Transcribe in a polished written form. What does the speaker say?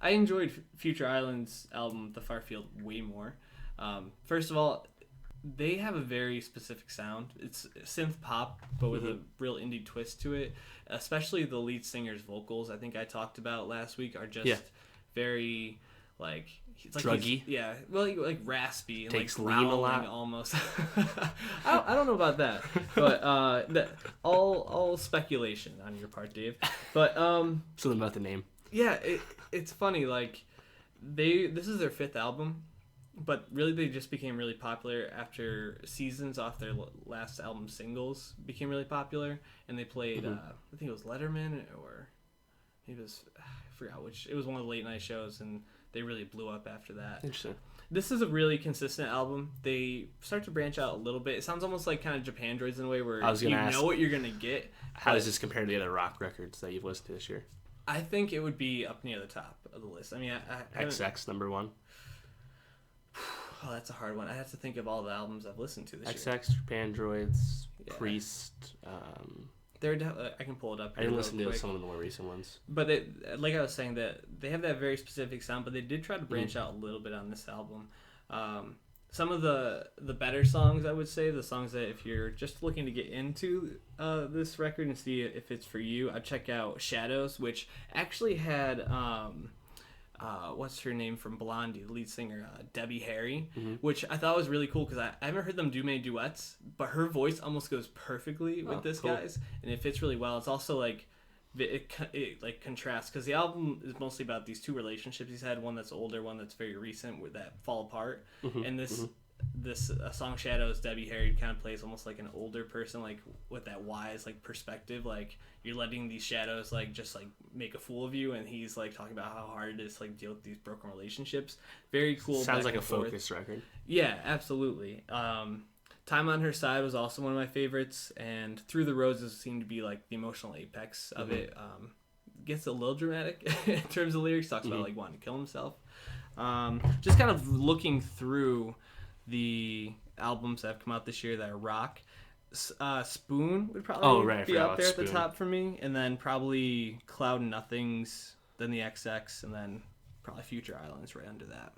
I enjoyed Future Island's album, The Far Field, way more. First of all, they have a very specific sound. It's synth pop, but with a real indie twist to it. Especially the lead singer's vocals, I think I talked about last week, are just very, like... It's like druggy. Yeah, well, like raspy. And takes like lean a lot. Almost. I don't know about that. But all speculation on your part, Dave. But Something about the name. Yeah, it's funny. Like, this is their 5th album. But really, they just became really popular after Seasons off their last album singles became really popular. And they played, I think it was Letterman, or maybe it was, I forgot which. It was one of the late night shows, and they really blew up after that. Interesting. This is a really consistent album. They start to branch out a little bit. It sounds almost like kind of Japan Droids in a way where you know what you're going to get. How does this compare to the other rock records that you've listened to this year? I think it would be up near the top of the list. I mean, I XX number 1. Oh, that's a hard one. I have to think of all the albums I've listened to this year. XX, Japan Droids, Priest. I can pull it up. I didn't listen to some of the more recent ones. But like I was saying, that they have that very specific sound, but they did try to branch out a little bit on this album. Some of the better songs, I would say, the songs that if you're just looking to get into this record and see if it's for you, I'd check out Shadows, which actually had... what's her name from Blondie, the lead singer, Debbie Harry, which I thought was really cool because I haven't heard them do many duets, but her voice almost goes perfectly with this guy's, and it fits really well. It's also like it like contrasts because the album is mostly about these 2 relationships he's had, one that's older, one that's very recent, with that fall apart, and this song Shadows, Debbie Harry kind of plays almost like an older person, like with that wise like perspective, like you're letting these shadows like just like make a fool of you, and he's like talking about how hard it is to like deal with these broken relationships. Very cool. Sounds like a focus record. Yeah, absolutely. Time on Her Side was also one of my favorites, and Through the Roses seemed to be like the emotional apex of it. Gets a little dramatic in terms of lyrics, talks about like wanting to kill himself. Just kind of looking through the albums that have come out this year that are rock. Spoon would probably be up there at the top for me, and then probably Cloud and Nothings, then the XX, and then probably Future Islands right under that.